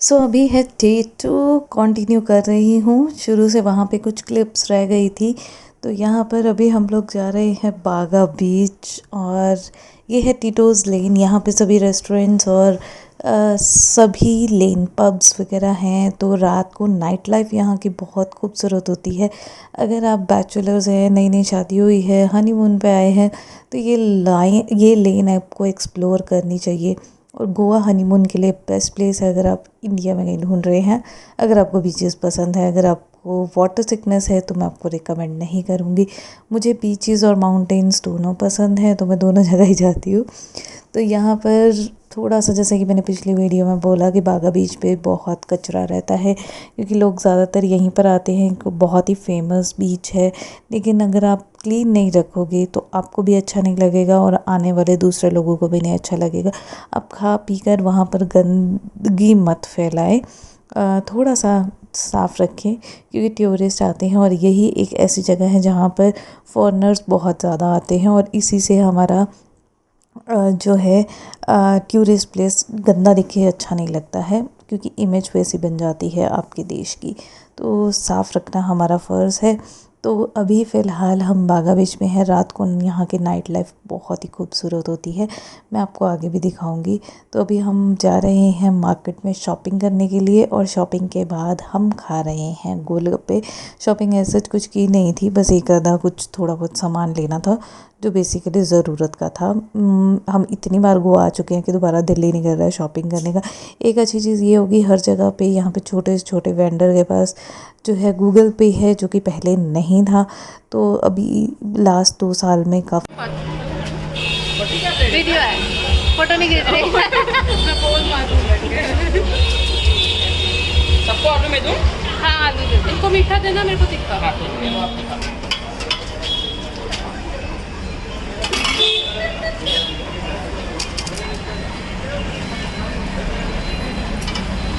अभी है day 2 continue कर रही हूँ। शुरू से वहाँ पे कुछ क्लिप्स रह गई थी। तो यहाँ पर अभी हम लोग जा रहे हैं बागा बीच और ये है टीटोज़ लेन। यहाँ पे सभी रेस्टोरेंट्स और सभी लेन पब्स वगैरह हैं। तो रात को नाइट लाइफ यहाँ की बहुत खूबसूरत होती है। अगर आप बैचलर्स हैं, नई नई शादी हुई है, हनीमून पे आए हैं, तो ये लेन आपको एक्सप्लोर करनी चाहिए। और गोवा हनीमून के लिए बेस्ट प्लेस है अगर आप इंडिया में कहीं ढूंढ रहे हैं। अगर आपको बीचेस पसंद है, अगर आपको वाटर सिकनेस है, तो मैं आपको रिकमेंड नहीं करूँगी। मुझे बीचेस और माउंटेन्स दोनों पसंद हैं, तो मैं दोनों जगह ही जाती हूँ। तो यहाँ पर थोड़ा सा, जैसे कि मैंने पिछली वीडियो में बोला कि बागा बीच पे बहुत कचरा रहता है, क्योंकि लोग ज़्यादातर यहीं पर आते हैं। बहुत ही फेमस बीच है, लेकिन अगर आप क्लीन नहीं रखोगे तो आपको भी अच्छा नहीं लगेगा और आने वाले दूसरे लोगों को भी नहीं अच्छा लगेगा। आप खा पी कर वहाँ पर गंदगी मत फैलाएं। थोड़ा सा साफ़ रखें, क्योंकि टूरिस्ट आते हैं और यही एक ऐसी जगह है जहाँ पर फॉरेनर्स बहुत ज़्यादा आते हैं और इसी से हमारा जो है टूरिस्ट प्लेस गंदा दिखे अच्छा नहीं लगता है, क्योंकि इमेज वैसी बन जाती है आपके देश की। तो साफ़ रखना हमारा फ़र्ज़ है। तो अभी फ़िलहाल हम बागा बीच में हैं। रात को यहाँ की नाइट लाइफ बहुत ही खूबसूरत होती है, मैं आपको आगे भी दिखाऊंगी। तो अभी हम जा रहे हैं मार्केट में शॉपिंग करने के लिए और शॉपिंग के बाद हम खा रहे हैं गोलगप्पे। शॉपिंग ऐसे कुछ की नहीं थी, बस एक आधा कुछ थोड़ा बहुत सामान लेना था जो बेसिकली ज़रूरत का था। हम इतनी बार गोवा आ चुके हैं कि दोबारा दिल ही नहीं कर रहा है शॉपिंग करने का। एक अच्छी चीज़ ये होगी, हर जगह पे यहाँ पे छोटे से छोटे वेंडर के पास जो है गूगल पे है, जो कि पहले नहीं था। तो अभी लास्ट 2 साल में काफ़ी वीडियो है, फोटो नहीं खींच रही। मैं पोज मारूंगा। सबको आलू में दूं? हाँ आलू दे दो। इनको मीठा देना, मेरे को तिक्का। हाँ ठीक है, वो आप दिखा।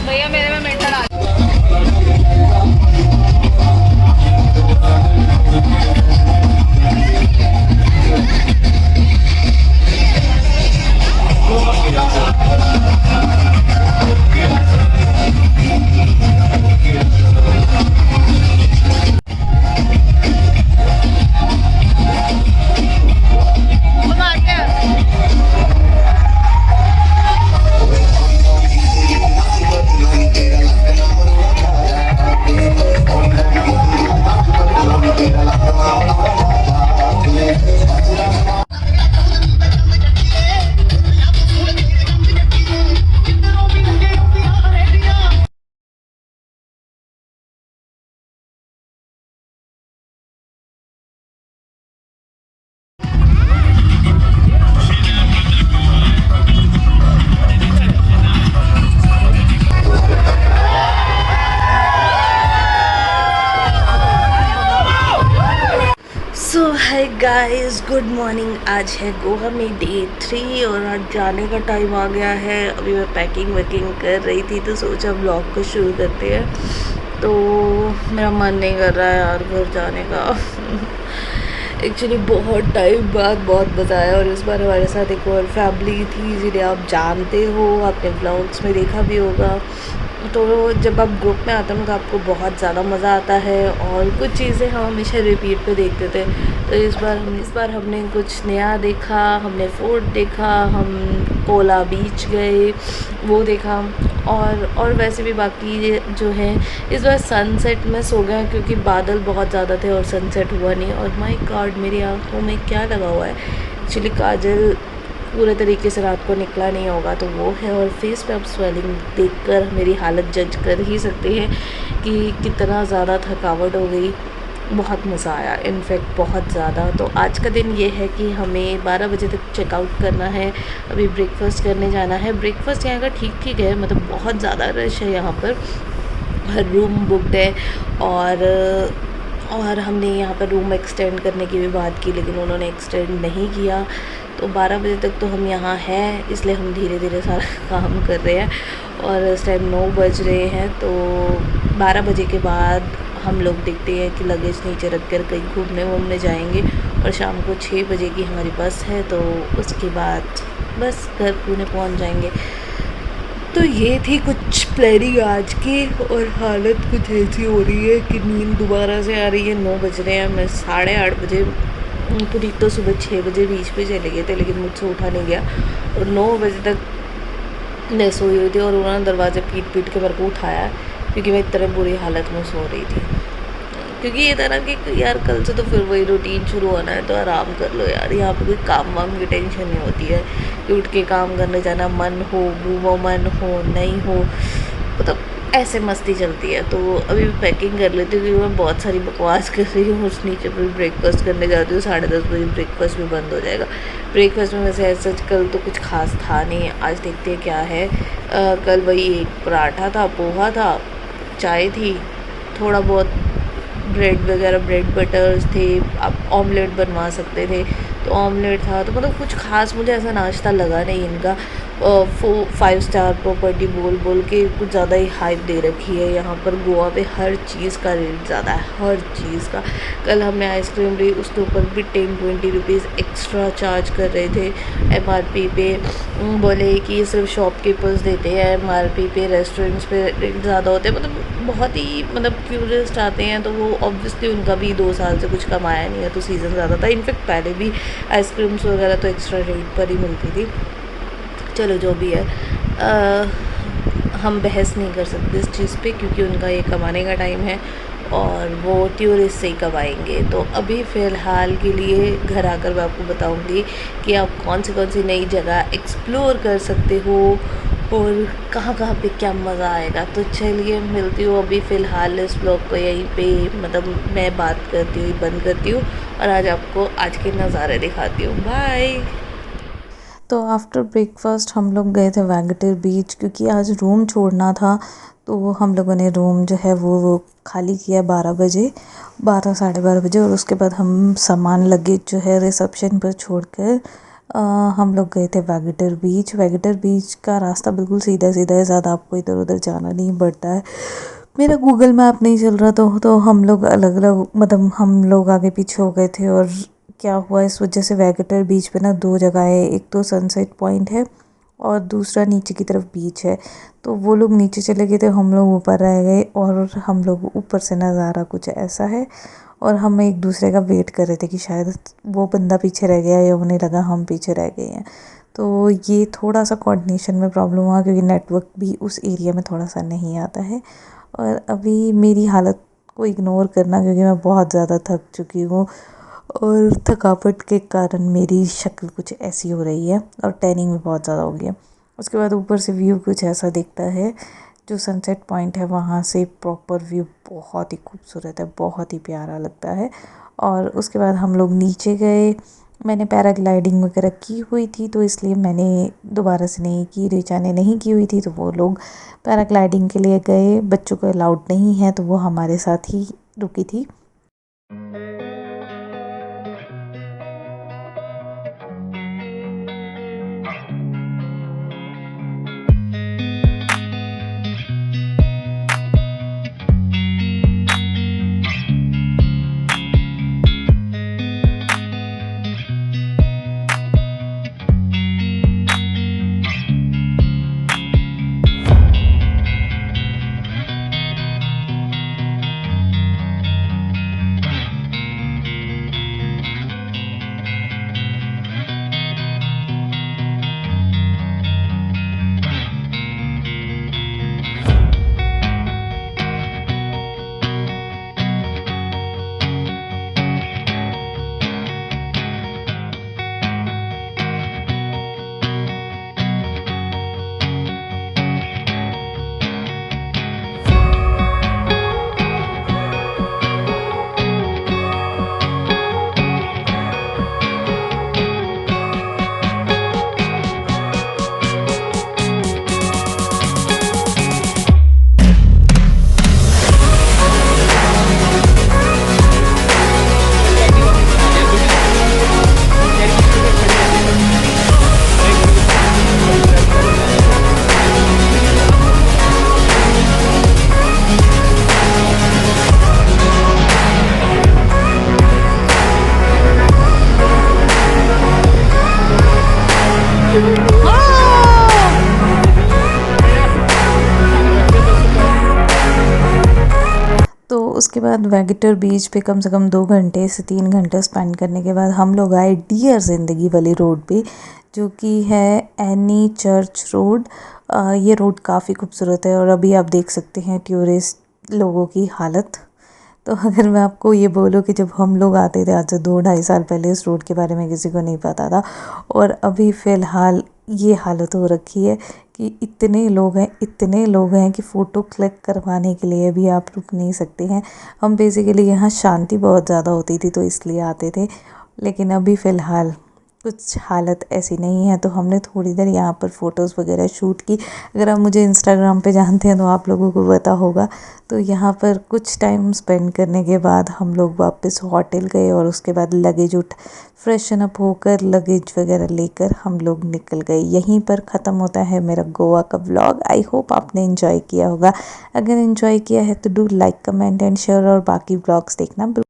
भैया मेरे में मीठा डाल। Hi guys, good morning. आज है गोवा में डे 3 और आज जाने का टाइम आ गया है। अभी मैं पैकिंग वैकिंग कर रही थी तो सोचा ब्लॉग को शुरू करते हैं। तो मेरा मन नहीं कर रहा है यार घर जाने का। एक्चुअली बहुत टाइम बाद बहुत मज़ा आया और इस बार हमारे साथ एक और फैमिली थी जिन्हें आप जानते हो, आपने ब्लॉग्स में देखा भी होगा। तो जब आप ग्रुप में आते हो तो आपको बहुत ज़्यादा मज़ा आता है और कुछ चीज़ें हम हमेशा रिपीट पे देखते थे। तो इस बार हमने कुछ नया देखा, हमने फोर्ट देखा, हम कोला बीच गए वो देखा। और वैसे भी बाकी जो है, इस बार सनसेट में सो गया क्योंकि बादल बहुत ज़्यादा थे और सनसेट हुआ नहीं। और माय गॉड, मेरी आँखों में क्या लगा हुआ है। एक्चुअली काजल पूरे तरीके से रात को निकला नहीं होगा तो वो है। और फेस पे आप स्वेलिंग देखकर मेरी हालत जज कर ही सकते हैं कि कितना ज़्यादा थकावट हो गई। बहुत मज़ा आया, इनफैक्ट बहुत ज़्यादा। तो आज का दिन ये है कि हमें 12 बजे तक चेकआउट करना है। अभी ब्रेकफास्ट करने जाना है। ब्रेकफास्ट यहाँ का ठीक ठीक है, मतलब बहुत ज़्यादा रश है यहाँ पर, हर रूम बुकड है। और हमने यहाँ पर रूम एक्सटेंड करने की भी बात की, लेकिन उन्होंने एक्सटेंड नहीं किया। तो 12 बजे तक तो हम यहाँ हैं, इसलिए हम धीरे धीरे सारा काम कर रहे हैं। और इस टाइम 9 बज रहे हैं। तो 12 बजे के बाद हम लोग देखते हैं कि लगेज नीचे रख कर कहीं घूमने वूमने जाएंगे। और शाम को 6 बजे की हमारी बस है, तो उसके बाद बस घर पुणे पहुँच जाएंगे। तो ये थी कुछ प्लानिंग आज की, और हालत कुछ ऐसी हो रही है कि नींद दोबारा से आ रही है। 9 बज रहे हैं, मैं 8:30 बजे पूरी तो सुबह 6 बजे बीच पे चले गए थे, लेकिन मुझसे उठा नहीं गया और 9 बजे तक मैं सोई हुई थी और उन्होंने दरवाज़े पीट पीट के मेरे को उठाया क्योंकि मैं इतने बुरी हालत में सो रही थी। क्योंकि ये था ना कि यार कल से तो फिर वही रूटीन शुरू होना है, तो आराम कर लो यार। यहाँ पे कोई काम वाम की टेंशन नहीं होती है कि उठ के काम करने जाना, मन हो वो मन हो नहीं हो, मतलब ऐसे मस्ती चलती है। तो अभी पैकिंग कर लेती हूँ क्योंकि मैं बहुत सारी बकवास कर रही हूँ। उस नीचे पर ब्रेकफास्ट करने जाती हूँ, 10:30 बजे ब्रेकफास्ट भी बंद हो जाएगा। ब्रेकफास्ट में वैसे ऐसा कल तो कुछ खास था नहीं, आज देखते हैं क्या है। कल वही एक पराठा था, पोहा था, चाय थी, थोड़ा बहुत ब्रेड वगैरह, ब्रेड बटर्स थे, आप ऑमलेट बनवा सकते थे तो ऑमलेट था। तो मतलब कुछ खास मुझे ऐसा नाश्ता लगा नहीं इनका। 5 स्टार प्रॉपर्टी बोल बोल के कुछ ज़्यादा ही हाइप दे रखी है यहाँ पर। गोवा पे हर चीज़ का रेट ज़्यादा है, हर चीज़ का। कल हमने आइसक्रीम ली, उसके ऊपर भी 10-20 रुपीज़ एक्स्ट्रा चार्ज कर रहे थे MRP पे। बोले कि ये सिर्फ शॉपकीपर्स देते हैं MRP पे, रेस्टोरेंट्स पे रेट ज़्यादा होते हैं। मतलब बहुत ही मतलब टूरिस्ट आते हैं तो वो ऑब्वियसली उनका भी 2 साल से कुछ कमाया नहीं है तो सीज़न ज़्यादा था। इनफेक्ट पहले भी आइसक्रीम्स वगैरह तो एक्स्ट्रा रेट पर ही मिलती थी। चलो जो भी है, हम बहस नहीं कर सकते इस चीज़ पे क्योंकि उनका ये कमाने का टाइम है और वो टूरिस्ट से ही कमाएंगे। तो अभी फ़िलहाल के लिए घर आकर मैं आपको बताऊंगी कि आप कौन सी नई जगह एक्सप्लोर कर सकते हो और कहाँ कहाँ पे क्या मज़ा आएगा। तो चलिए मिलती हूँ अभी फ़िलहाल इस ब्लॉग को यहीं पे, मतलब मैं बात करती हुई बंद करती हूँ और आज आपको आज के नज़ारे दिखाती हूँ। बाय। तो आफ्टर ब्रेकफास्ट हम लोग गए थे वैगेटर बीच क्योंकि आज रूम छोड़ना था। तो हम लोगों ने रूम जो है वो खाली किया 12 बजे, 12 साढ़े 12 बजे, और उसके बाद हम सामान लगेज जो है रिसेप्शन पर छोड़कर हम लोग गए थे वैगेटर बीच। वैगेटर बीच का रास्ता बिल्कुल सीधा सीधा है, ज़्यादा आपको इधर उधर जाना नहीं पड़ता है। मेरा गूगल मैप नहीं चल रहा तो हम लोग अलग अलग, मतलब हम लोग आगे पीछे हो गए थे। और क्या हुआ इस वजह से वैगेटर बीच पे ना 2 जगह है, एक तो सनसेट पॉइंट है और दूसरा नीचे की तरफ बीच है। तो वो लोग नीचे चले गए थे, हम लोग ऊपर रह गए और हम लोग ऊपर से नज़ारा कुछ ऐसा है। और हम एक दूसरे का वेट कर रहे थे कि शायद वो बंदा पीछे रह गया या उन्हें लगा हम पीछे रह गए हैं। तो ये थोड़ा सा कोऑर्डिनेशन में प्रॉब्लम हुआ क्योंकि नेटवर्क भी उस एरिया में थोड़ा सा नहीं आता है। और अभी मेरी हालत को इग्नोर करना क्योंकि मैं बहुत ज़्यादा थक चुकी हूँ और थकावट के कारण मेरी शक्ल कुछ ऐसी हो रही है और टैनिंग भी बहुत ज़्यादा हो गई है। उसके बाद ऊपर से व्यू कुछ ऐसा दिखता है, जो सनसेट पॉइंट है वहाँ से प्रॉपर व्यू बहुत ही खूबसूरत है, बहुत ही प्यारा लगता है। और उसके बाद हम लोग नीचे गए। मैंने पैराग्लाइडिंग वगैरह की हुई थी तो इसलिए मैंने दोबारा से नहीं की, रिचा ने नहीं की हुई थी तो वो लोग पैराग्लाइडिंग के लिए गए। बच्चों को अलाउड नहीं है तो वो हमारे साथ ही रुकी थी। उसके बाद वेगेटर बीच पे कम से कम 2 घंटे से 3 घंटे स्पेंड करने के बाद हम लोग आए डियर ज़िंदगी वाली रोड पे, जो कि है एनी चर्च रोड। ये रोड काफ़ी खूबसूरत है और अभी आप देख सकते हैं टूरिस्ट लोगों की हालत। तो अगर मैं आपको ये बोलूँ कि जब हम लोग आते थे आज से 2-2.5 साल पहले, इस रोड के बारे में किसी को नहीं पता था, और अभी फ़िलहाल ये हालत हो रखी है कि इतने लोग हैं कि फ़ोटो क्लिक करवाने के लिए भी आप रुक नहीं सकते हैं। हम बेसिकली यहाँ शांति बहुत ज़्यादा होती थी तो इसलिए आते थे, लेकिन अभी फ़िलहाल कुछ हालत ऐसी नहीं है, तो हमने थोड़ी देर यहाँ पर फ़ोटोज़ वगैरह शूट की। अगर आप मुझे इंस्टाग्राम पे जानते हैं तो आप लोगों को पता होगा। तो यहाँ पर कुछ टाइम स्पेंड करने के बाद हम लोग वापस होटल गए और उसके बाद लगेज फ्रेशन अप होकर लगेज वगैरह लेकर हम लोग निकल गए। यहीं पर ख़त्म होता है मेरा गोवा का व्लॉग। आई होप आपने एंजॉय किया होगा। अगर एंजॉय किया है तो do like, comment and share, और बाकी व्लॉग्स देखना।